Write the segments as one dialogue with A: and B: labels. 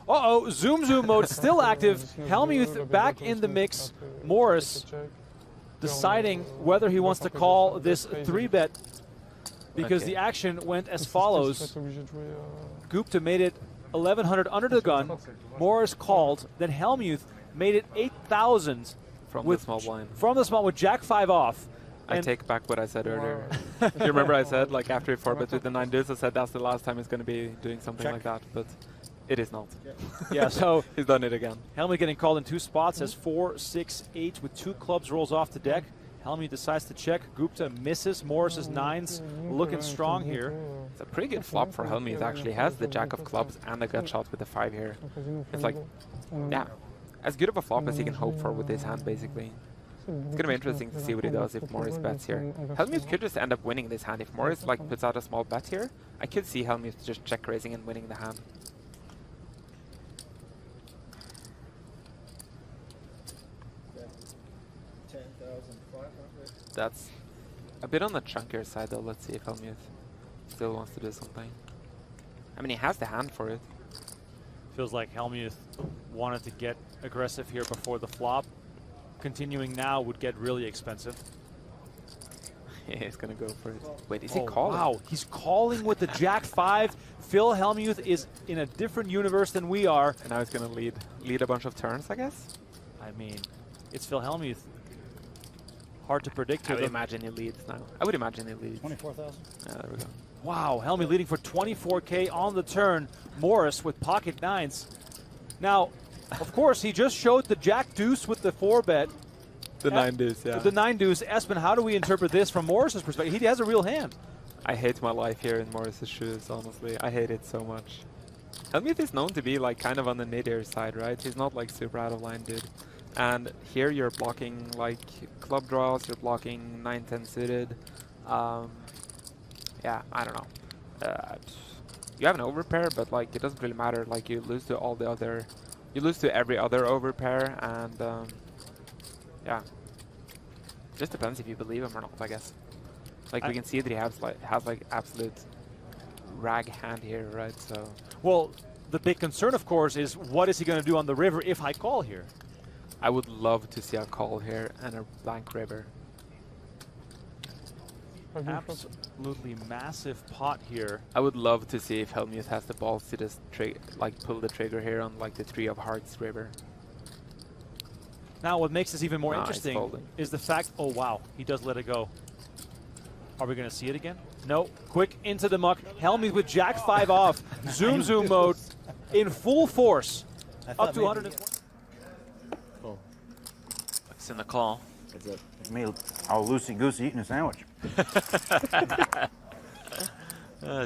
A: Uh-oh, zoom mode still active. Hellmuth back in the mix. Morris deciding whether he wants to call this 3-bet because the action went as follows. Gupta made it 1,100 under the gun. Morris called. Then Hellmuth made it 8,000
B: from the small blind.
A: From the small with Jack 5 off.
B: I take back what I said earlier. You remember I said, like, after he 4-bet with the 9 deuce, I said that's the last time he's going to be doing something like that. But it is not.
A: Yeah, so
B: he's done it again.
A: Hellmuth getting called in 2 spots as 4, 6, 8 with 2 clubs rolls off the deck. Hellmuth decides to check. Gupta misses. Morris's 9s looking strong here.
B: It's a pretty good flop for Hellmuth, actually. He has the Jack of clubs and the gut shot with the 5 here. It's like, yeah, as good of a flop as he can hope for with this hand, basically. It's going to be interesting to see what he does if Morris bets here. Hellmuth could just end up winning this hand. If Morris like puts out a small bet here, I could see Hellmuth just check raising and winning the hand. That's a bit on the chunkier side though. Let's see if Hellmuth still wants to do something. I mean, he has the hand for it.
A: Feels like Hellmuth wanted to get aggressive here before the flop. Continuing now would get really expensive.
B: Yeah, he's going to go for it. Wait, is he calling?
A: Wow, he's calling with the Jack 5. Phil Hellmuth is in a different universe than we are.
B: And now he's going to lead a bunch of turns, I guess?
A: I mean, it's Phil Hellmuth. Hard to predict.
B: I would imagine he leads now. I would imagine he leads.
C: 24,000.
B: Yeah, there we go.
A: Wow, Hellmuth leading for 24K on the turn. Morris with pocket 9s. Now, of course, he just showed the Jack deuce with the 4-bet.
B: The 9 deuce, yeah.
A: The 9 deuce. Espen, how do we interpret this from Morris's perspective? He has a real hand.
B: I hate my life here in Morris's shoes, honestly. I hate it so much. Hellmuth is known to be like kind of on the nadir side, right? He's not like super out of line, dude. And here you're blocking like club draws, you're blocking 9-10 suited. Yeah, I don't know. You have an overpair, but like it doesn't really matter. Like you lose to all the other, you lose to every other overpair, and yeah, just depends if you believe him or not, I guess. Like we can see that he has like absolute rag hand here, right? So
A: well, the big concern, of course, is what is he going to do on the river if I call here?
B: I would love to see a call here and a blank river.
A: Absolutely massive pot here.
B: I would love to see if Hellmuth has the balls to just like pull the trigger here on like the 3 of hearts river.
A: Now what makes this even more interesting is the fact, oh wow, he does let it go. Are we going to see it again? No. Quick into the muck. Hellmuth with Jack 5 off. Zoom mode in full force. Up to 120.
D: Cool. What's in the call?
C: It's me all loosey-goosey eating a sandwich.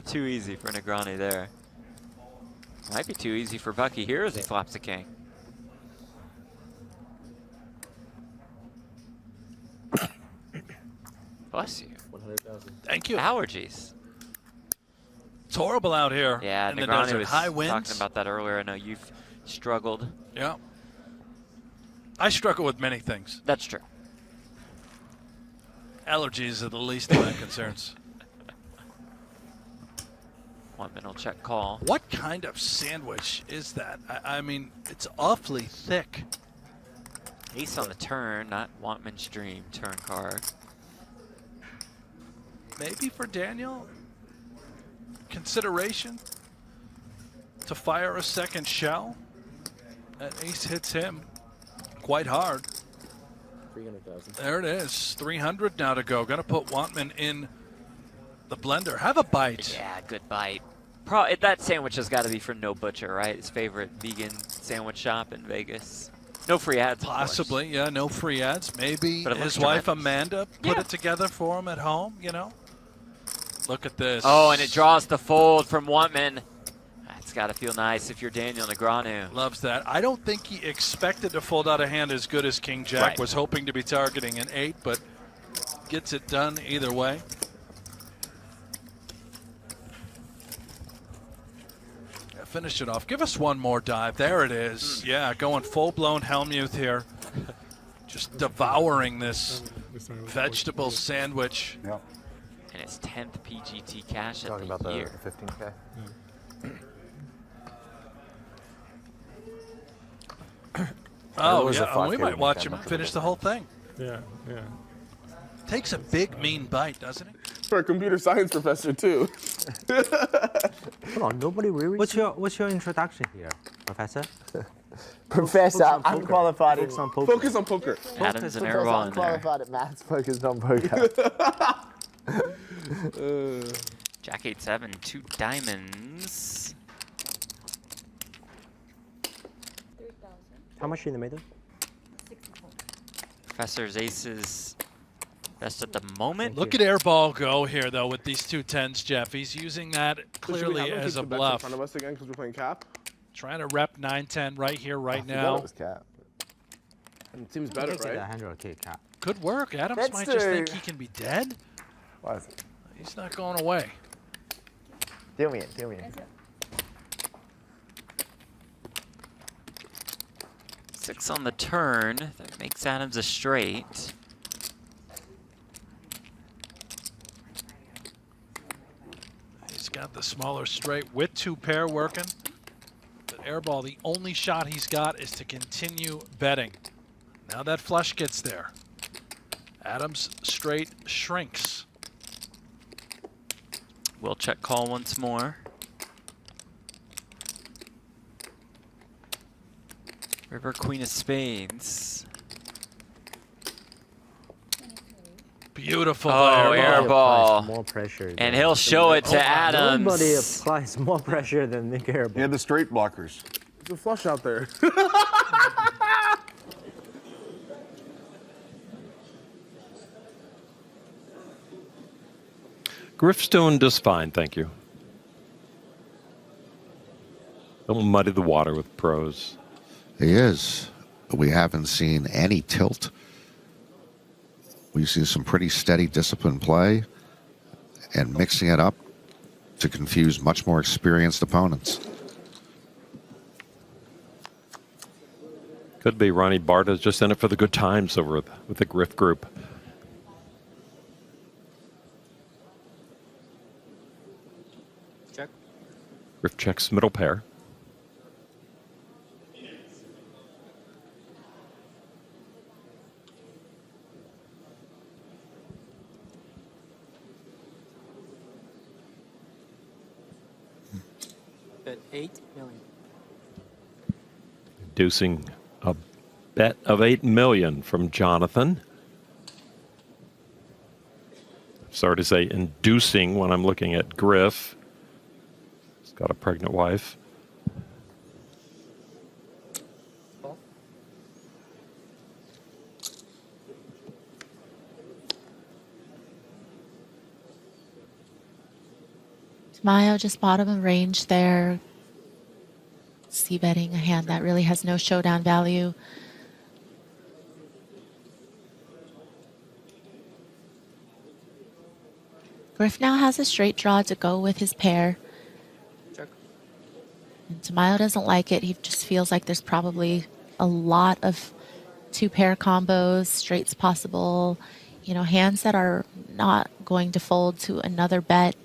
D: Too easy for Negroni there. Might be too easy for Bucky here as he flops a king. Bless you.
E: 100,000. Thank you.
D: Allergies.
E: It's horrible out here.
D: Yeah, Negroni was high winds. Talking about that earlier. I know you've struggled.
E: Yeah. I struggle with many things.
D: That's true.
E: Allergies are the least of my concerns.
D: 1 minute check call.
E: What kind of sandwich is that? I mean, it's awfully thick.
D: Ace on the turn, not Wantman's Dream turn card.
E: Maybe for Daniel, consideration to fire a second shell. That ace hits him quite hard.
F: 300,000.
E: There it is. 300 now to go. Gonna put Wantman in the blender. Have a bite.
D: Yeah, good bite. That sandwich has got to be for No Butcher, right? His favorite vegan sandwich shop in Vegas. No free ads.
E: Possibly, yeah, no free ads. Maybe his wife Amanda put it together for him at home, you know? Look at this.
D: Oh, and it draws the fold from Wantman. It's got to feel nice if you're Daniel Negreanu.
E: Loves that. I don't think he expected to fold out a hand as good as King Jack.
D: Right.
E: Was hoping to be targeting an 8, but gets it done either way. Yeah, finish it off. Give us one more dive. There it is. Yeah, going full-blown Hellmuth here. Just devouring this vegetable sandwich.
C: Yep.
D: And it's 10th PGT cash
F: Talking
D: of
F: about
D: the year.
F: the 15K.
E: Oh,
G: was a
E: yeah. We
G: 5K
E: might watch him
G: weekend.
E: finish the whole thing.
H: Yeah.
E: Takes a big, mean bite, doesn't he?
I: For a computer science professor too.
G: Hold on, nobody really. What's your introduction here, Professor?
F: Professor,
G: on poker.
F: unqualified.
G: Focus on poker.
I: Focus on poker.
D: Adam's an
F: Professor,
D: airball in there.
F: unqualified at maths, focused on poker.
D: Jack 8-7, 2 diamonds.
G: How much in the middle?
D: Professor's aces best at the moment.
E: Look at airball go here, though, with these 2 10s, Jeff. He's using that
I: Should we
E: clearly
I: have him
E: as
I: keep
E: a
I: the bets in
E: bluff.
I: front of us again because we're playing cap?
E: Trying to rep 9-10 right here, right
F: I forgot
E: now.
F: it was cap.
I: And it seems better,
G: Take it
I: right?
G: 100K cap.
E: Could work. Adams
F: Let's
E: might just think
F: do-
E: he can be dead.
F: What is it?
E: He's not going away.
F: Deal me in, deal me in.
D: 6 on the turn. That makes Adams a straight.
E: He's got the smaller straight with 2 pair working. But airball, the only shot he's got is to continue betting. Now that flush gets there. Adams straight shrinks.
D: We'll check call once more. River Queen of Spades.
E: Beautiful
D: Oh,
E: airball.
D: airball.
G: Applies more pressure.
D: And
G: than-
D: he'll show it to Adams.
G: Nobody applies more pressure than Nick Airball.
C: Yeah, the straight blockers.
I: There's a flush out there.
H: Griffstone does fine, thank you. Don't muddy the water with pros.
J: He is. We haven't seen any tilt. We've seen some pretty steady, disciplined play and mixing it up to confuse much more experienced opponents.
H: Could be Ronnie Barta's just in it for the good times over with the Griff group.
G: Check.
H: Griff checks middle pair.
G: Bet 8 million.
H: Inducing a bet of 8 million from Jonathan. Sorry to say inducing when I'm looking at Griff. He's got a pregnant wife.
K: Mayo just bottom of range there. C-betting a hand that really has no showdown value. Griff now has a straight draw to go with his pair.
G: Check.
K: And Tamayo doesn't like it. He just feels like there's probably a lot of 2-pair combos, straights possible, you know, hands that are not going to fold to another bet.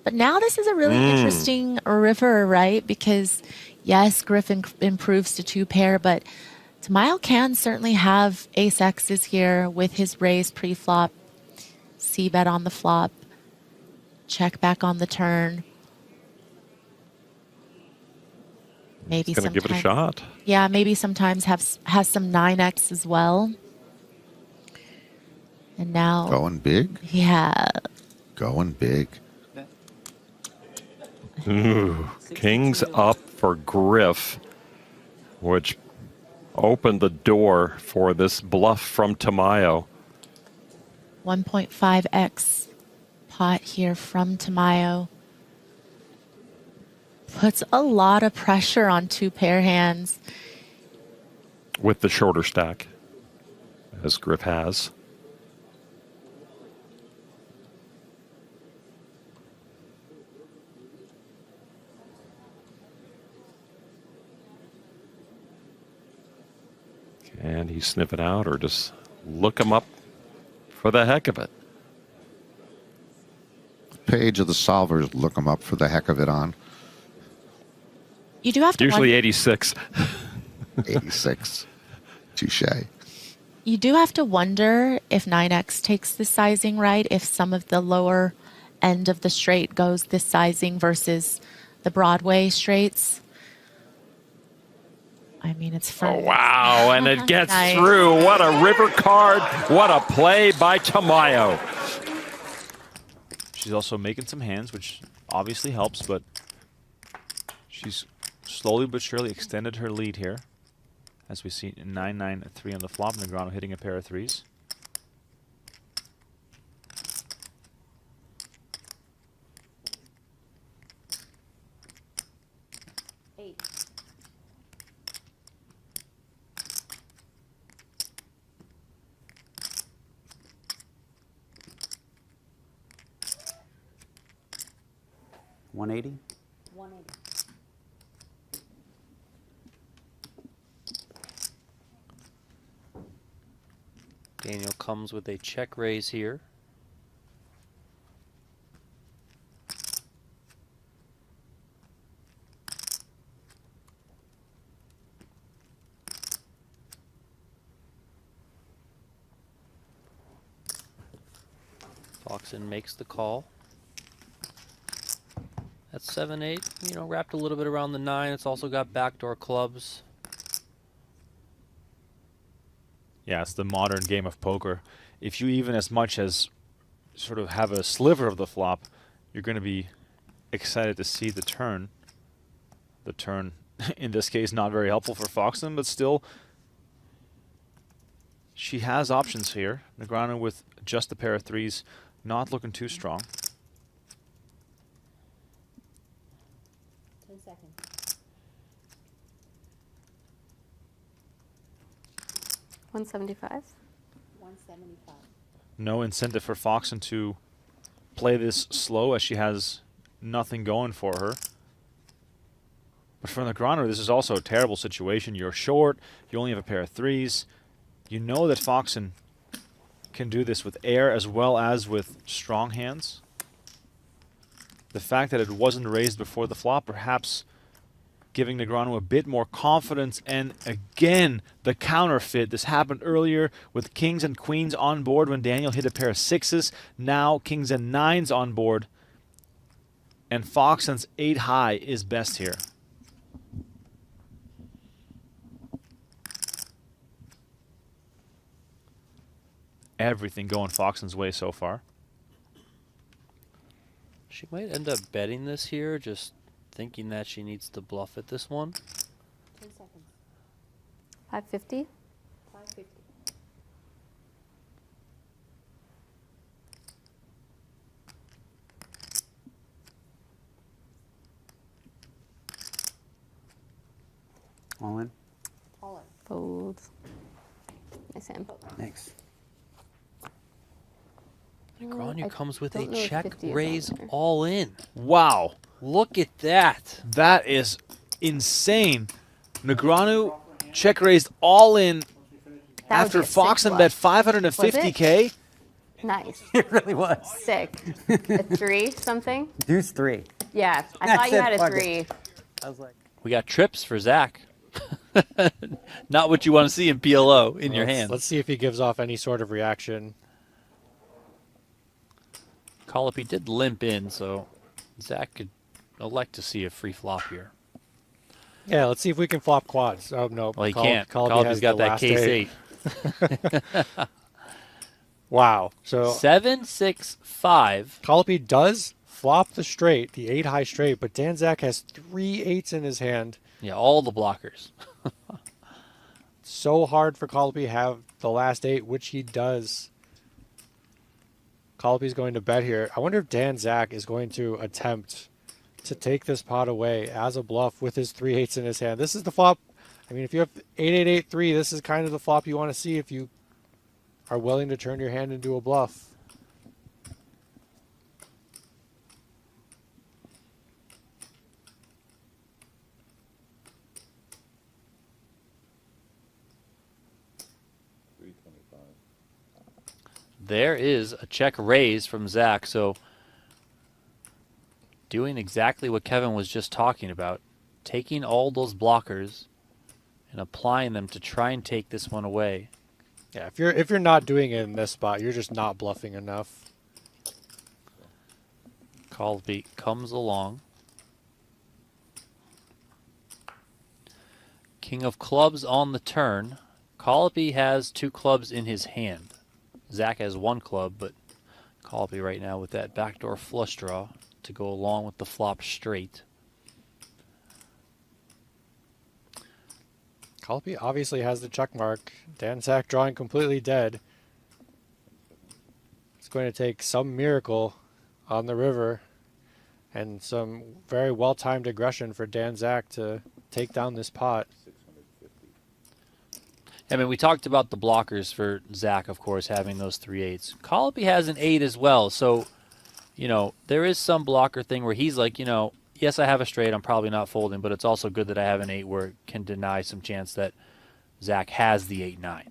K: But now this is a really interesting river, right? Because yes, Griff improves to 2-pair, but Tamayo can certainly have ace X's here with his raise pre-flop, C-bet on the flop, check back on the turn. Maybe
H: He's going to give it a shot.
K: Yeah, maybe sometimes has some 9X as well. And now
J: Going big,
K: yeah.
J: going big.
H: Ooh, kings up for Griff, which opened the door for this bluff from Tamayo.
K: 1.5x pot here from Tamayo. Puts a lot of pressure on 2-pair hands.
H: With the shorter stack, as Griff has. Can he sniff it out or just look him up for the heck of it?
J: Page of the solvers, look them up for the heck of it on.
K: You do have to
H: Usually
K: wonder,
H: 86.
J: 86. touche.
K: You do have to wonder if 9X takes the sizing right, if some of the lower end of the straight goes this sizing versus the Broadway straights. I mean, it's
H: Oh,
K: fun.
H: wow, and it gets
K: Nice.
H: through. What a river card. What a play by Tamayo.
A: She's also making some hands, which obviously helps, but she's slowly but surely extended her lead here. As we see 9-9-3 on the flop, Negreanu hitting a pair of threes.
C: $180.
L: Daniel comes with a check raise here. Foxen makes the call. That's 7-8, you know, wrapped a little bit around the 9. It's also got backdoor clubs.
A: Yeah, it's the modern game of poker. If you even as much as sort of have a sliver of the flop, you're going to be excited to see the turn. The turn, in this case, not very helpful for Foxen, but still, she has options here. Negreanu with just a pair of threes, not looking too strong.
M: 10 seconds. $175. $175.
A: No incentive for Foxen to play this slow as she has nothing going for her. But for Negreanu, this is also a terrible situation. You're short. You only have a pair of threes. You know that Foxen can do this with air as well as with strong hands. The fact that it wasn't raised before the flop, perhaps giving Negreanu a bit more confidence. And again, the counterfeit. This happened earlier with kings and queens on board when Daniel hit a pair of sixes. Now kings and nines on board. And Foxen's 8 high is best here. Everything going Foxen's way so far.
L: She might end up betting this here, just thinking that she needs to bluff at this one.
M: 10 seconds. 550. 550.
C: All in.
M: All in. Fold. Nice hand.
C: Thanks.
L: Negreanu comes with a
M: don't know if
L: check
M: 50 is
L: raise
M: on there.
L: all in.
A: Wow.
L: Look at that.
A: That is insane. Negreanu check raised all in
M: That would
A: after
M: be a sick
A: Foxen
M: bluff.
A: bet 550K.
M: Nice.
G: It really was.
M: Sick. A 3 something?
G: Deuce 3.
M: Yeah, I
G: That's
M: thought you
G: it,
M: had a
G: fuck
M: 3.
G: it. I was like,
L: We got trips for Zach. Not what you want to see in PLO in your
N: Let's-
L: hand.
N: Let's see if he gives off any sort of reaction.
L: Colopy did limp in, so Zach could elect to see a free flop here.
N: Yeah, let's see if we can flop quads. Oh, no.
L: Well, he can't.
N: Colby
L: Colopy's
N: has
L: got
N: the
L: that
N: last
L: case
N: 8. Wow. So
L: 7-6-5.
N: Colby does flop the straight, the 8 high straight, but Dan Zach has 3 8s in his hand.
L: Yeah, all the blockers.
N: So hard for Colby to have the last 8, which he does. Colby's going to bet here. I wonder if Dan Zach is going to attempt to take this pot away as a bluff with his 3 8s in his hand. This is the flop. I mean, if you have 8-8-8-3, this is kind of the flop you want to see if you are willing to turn your hand into a bluff.
L: There is a check raise from Zach, so doing exactly what Kevin was just talking about, taking all those blockers and applying them to try and take this one away.
N: Yeah, if you're not doing it in this spot, you're just not bluffing enough.
L: Colby comes along. King of clubs on the turn. Colby has 2 clubs in his hand. Zach has 1 club, but Colby right now with that backdoor flush draw to go along with the flop straight.
N: Colby obviously has the check mark. Dan Zach drawing completely dead. It's going to take some miracle on the river and some very well-timed aggression for Dan Zach to take down this pot.
L: I mean, we talked about the blockers for Zach, of course, having those 3-8s. Colby has an 8 as well, so, you know, there is some blocker thing where he's like, you know, yes, I have a straight, I'm probably not folding, but it's also good that I have an 8 where it can deny some chance that Zach has the 8-9.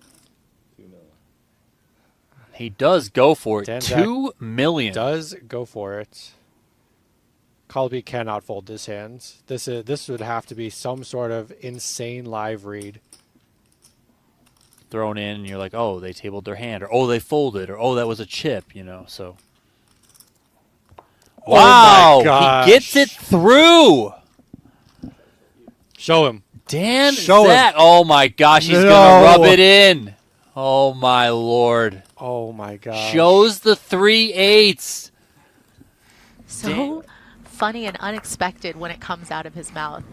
L: He does go for it.
N: Dan
L: $2 million.
N: Does go for it. Colby cannot fold this hand. This would have to be some sort of insane live read.
L: Thrown in, and you're like, oh, they tabled their hand, or oh, they folded, or oh, that was a chip, you know, so. Wow,
N: my gosh.
L: he gets it through.
N: Show him.
L: Dan
N: Show
L: Zach.
N: him.
L: Oh my gosh, he's gonna rub it in. Oh my lord.
N: Oh my gosh.
L: Shows the 3-8s.
K: So funny and unexpected when it comes out of his mouth.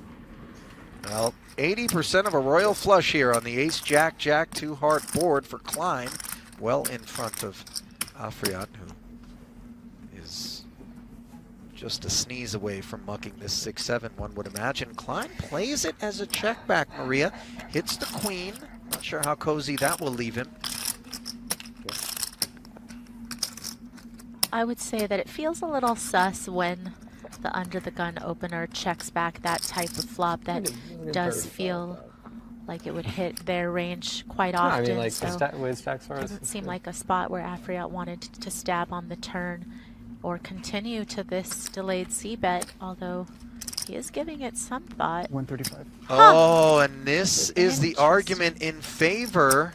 O: Well, 80% of a royal flush here on the ace-jack, jack, 2-heart board for Klein. Well in front of Afriat, who is just a sneeze away from mucking this 6-7, one would imagine. Klein plays it as a check back, Maria. Hits the queen. Not sure how cozy that will leave him.
K: I would say that it feels a little sus when the under-the-gun opener checks back that type of flop. That does feel like it would hit their range quite often.
P: I mean, like
K: so
P: with stack
K: it
P: stars.
K: doesn't seem like a spot where Afriat wanted to stab on the turn or continue to this delayed c-bet, although he is giving it some thought.
P: 135.
O: Oh, and this is the argument in favor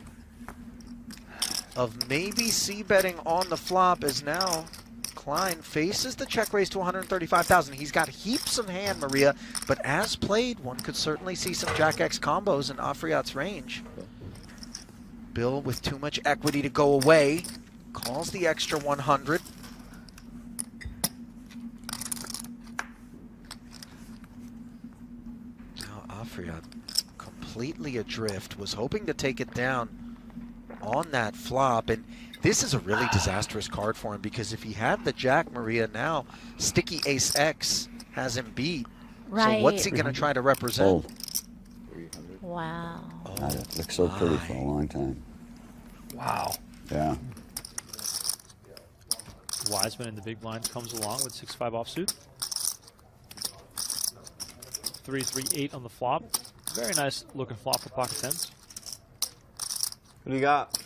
O: of maybe c-betting on the flop, as now Klein faces the check raise to 135,000. He's got heaps of hand, Maria, but as played, one could certainly see some Jack X combos in Afriat's range. Bill, with too much equity to go away, calls the extra 100. Now Afriat completely adrift, was hoping to take it down on that flop, and this is a really disastrous card for him, because if he had the Jack, Maria, now sticky ace X has him beat.
K: Right.
O: So what's he going to try to represent?
K: Wow.
Q: That looks so pretty for a long time.
L: Wow.
Q: Yeah.
A: Wiseman in the big blind comes along with 6-5 offsuit. 3-3-8 on the flop. Very nice looking flop for pocket tens.
P: What do you got?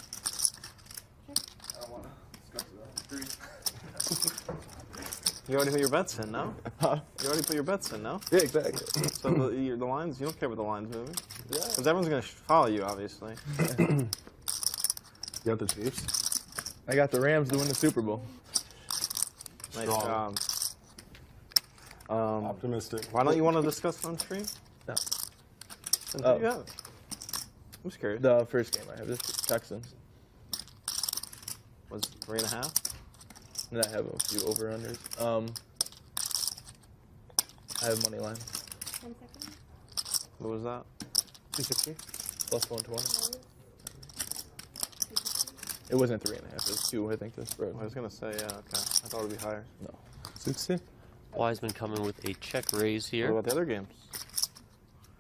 P: You already put your bets in, no? You already put your bets in, no?
I: Yeah, exactly.
P: So the lines, you don't care about the lines moving? Yeah. Because everyone's going to follow you, obviously.
I: You got the Chiefs? I got the Rams to win the Super Bowl.
P: Nice job. Optimistic. Why don't you want to discuss it on stream?
I: No.
P: Then who do you have? I'm just curious.
I: The first game I have, this Texans.
P: Was 3.5?
I: And I have a few over-unders. I have money line.
P: What was that?
I: 260 plus 120. It wasn't 3.5. It was 2, I think, this spread.
P: I was going to say, yeah, okay. I thought it would be higher.
I: No. 60?
L: Wiseman coming with a check raise here.
P: What about the other games?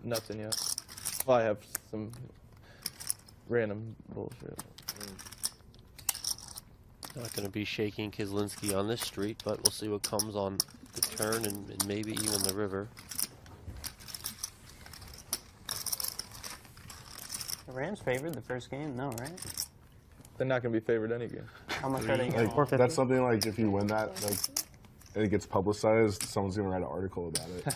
I: Nothing yet. Well, I have some random bullshit.
R: Not going to be shaking Kislinski on this street, but we'll see what comes on the turn and maybe even the river.
G: The Rams favored the first game? No, right?
I: They're not going to be favored any game.
G: How much are they getting?
S: Like, that's something like if you win that, like, and it gets publicized, someone's going to write an article about it.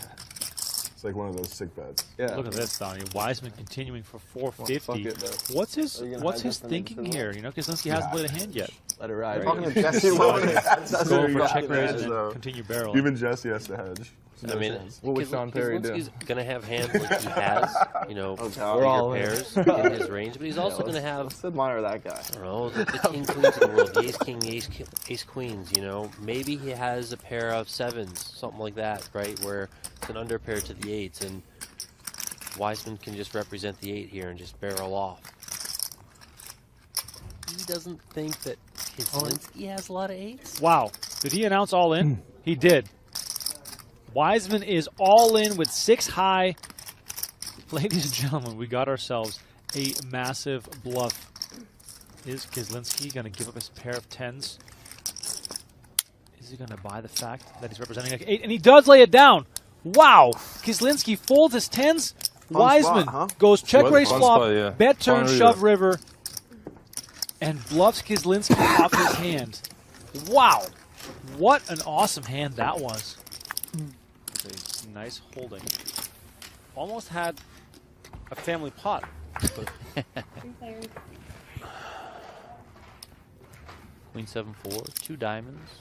I: It's like one of those sick bets.
A: Look at this, Donnie. Wiseman continuing for 450.
I: Fuck it, though.
A: What's his
I: Are you gonna
A: What's
I: hide
A: his
I: this from
A: thinking
I: the
A: here? You know, Kislinski hasn't played a hand yet.
I: Let it ride.
A: Right.
I: Talking to Jesse.
A: Go for check raise and then continue barreling.
I: Even Jesse has to hedge.
R: I mean,
I: what would Sean Perry do?
R: He's going to have hands like he has, you know,
I: We're all
R: bigger
I: in.
R: pairs in his range, but he's also going to have,
F: Let's admire that guy.
R: I don't know, the king queens of the world, the ace king, the ace queens, you know. Maybe he has a pair of sevens, something like that, right, where it's an under pair to the eights, and Wiseman can just represent the 8 here and just barrel off. He doesn't think that Kislinski has a lot of 8s.
A: Wow. Did he announce all in? He did. Wiseman is all in with 6 high. Ladies and gentlemen, we got ourselves a massive bluff. Is Kislinski going to give up his pair of 10s? Is he going to buy the fact that he's representing an 8? And he does lay it down. Wow. Kislinski folds his 10s. Wiseman goes check raise flop, bet turn, shove river, and bluffs Kislinski off his hand. Wow. What an awesome hand that was. A nice holding. Almost had a family pot.
L: Queen 7-4, 2 diamonds.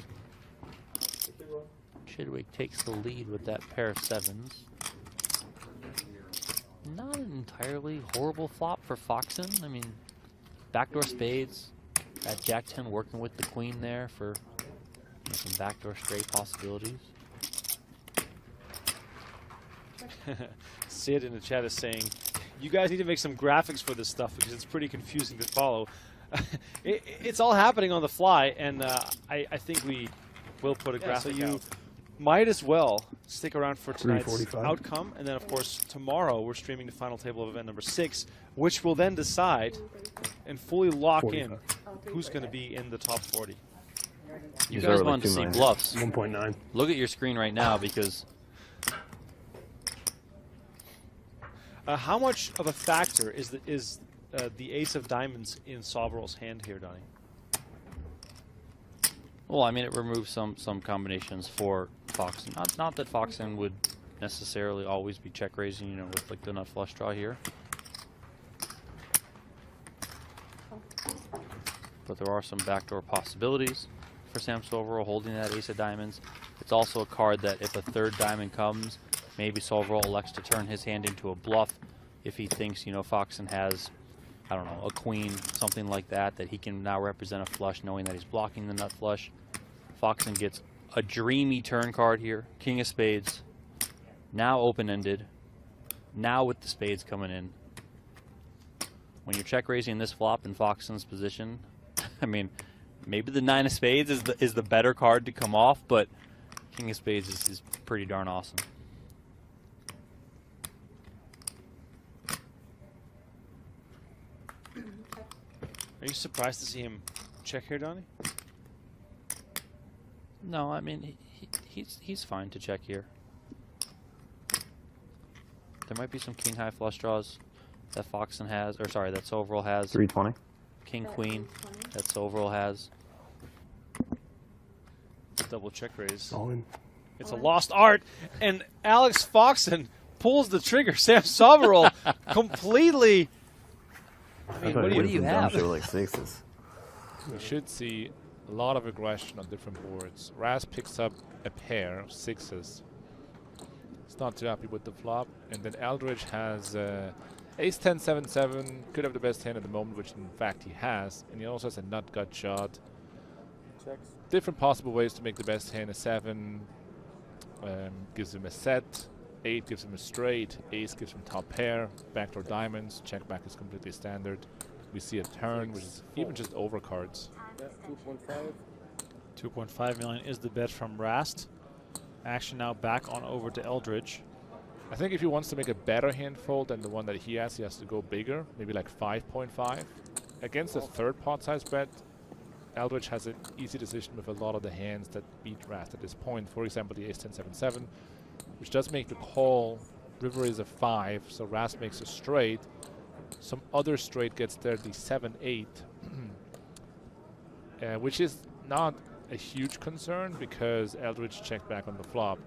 L: Chidwick takes the lead with that pair of 7s. Not an entirely horrible flop for Foxen. I mean, backdoor spades at Jack 10 working with the queen there for some backdoor straight possibilities.
A: Sid in the chat is saying, you guys need to make some graphics for this stuff because it's pretty confusing to follow. It's all happening on the fly, and I think we will put a graphic out. Might as well stick around for tonight's outcome, and then of course tomorrow we're streaming the final table of event number 6, which will then decide and fully lock in who's going to be in the top 40.
L: You guys want to see bluffs.
N: 1.9.
L: Look at your screen right now because
A: how much of a factor is the ace of diamonds in Soverill's hand here, Donnie?
L: well, I mean, it removes some combinations for Foxen. Not that Foxen would necessarily always be check raising, you know, with like the nut flush draw here. But there are some backdoor possibilities for Sam Soverall holding that ace of diamonds. It's also a card that if a third diamond comes, maybe Soverall elects to turn his hand into a bluff if he thinks, you know, Foxen has, I don't know, a queen, something like that, that he can now represent a flush knowing that he's blocking the nut flush. Foxen gets a dreamy turn card here, king of spades, now open-ended, now with the spades coming in. When you're check raising this flop in Foxen's position, I mean, maybe the 9 of spades is the better card to come off, but king of spades is pretty darn awesome.
A: Are you surprised to see him check here, Donnie?
L: No, I mean, he's fine to check here. There might be some king high flush draws that Foxen has, or sorry, that Soverall has.
P: 320.
L: King queen that Soverall has.
A: Double check raise.
N: All in.
A: It's a lost art, and Alex Foxen pulls the trigger. Sam Soverall completely. I mean, what do you have?
P: Like sixes.
S: We should see a lot of aggression on different boards. Raz picks up a pair of 6s. He's not too happy with the flop. And then Eldridge has ace 10, 7, 7. Could have the best hand at the moment, which in fact he has. And he also has a nut gut shot.
P: Checks.
S: Different possible ways to make the best hand. A 7 gives him a set. 8 gives him a straight. Ace gives him top pair. Backdoor diamonds. Check back is completely standard. We see a turn, which is even just overcards.
P: Yeah, 2.5.
A: 2.5 million is the bet from Rast. Action now back on over to Eldridge.
S: I think if he wants to make a better hand fold than the one that he has to go bigger, maybe like 5.5. Against a third pot size bet, Eldridge has an easy decision with a lot of the hands that beat Rast at this point. For example, the ace 10, 7, 7, which does make the call. River is a 5, so Rast makes a straight. Some other straight gets there, the 7, 8, which is not a huge concern because Eldridge checked back on the flop.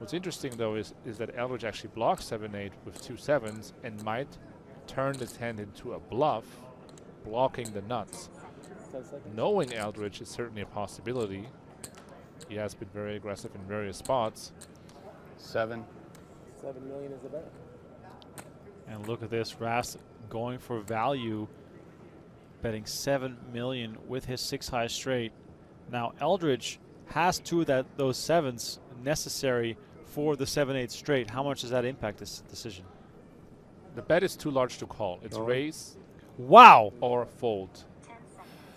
S: What's interesting though is that Eldridge actually blocks 7-8 with 2 7s and might turn this hand into a bluff, blocking the nuts. Knowing Eldridge is certainly a possibility. He has been very aggressive in various spots.
P: 7 million is the bet.
A: And look at this, Rast going for value, betting 7 million with his 6-high straight. Now Eldridge has two of those 7s necessary for the 7-8 straight. How much does that impact this decision?
S: The bet is too large to call. It's raise.
A: Wow.
S: Or fold.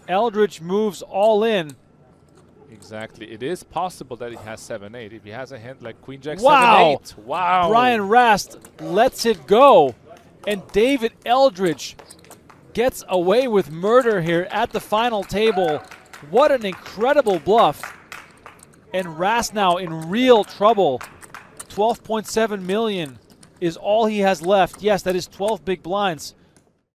A: Eldridge moves all in.
S: Exactly. It is possible that he has 7-8. If he has a hand like Queen Jack 7-8.
A: Wow. Brian Rast lets it go. And David Eldridge gets away with murder here at the final table. What an incredible bluff. And Rast now in real trouble. 12.7 million is all he has left. Yes, that is 12 big blinds.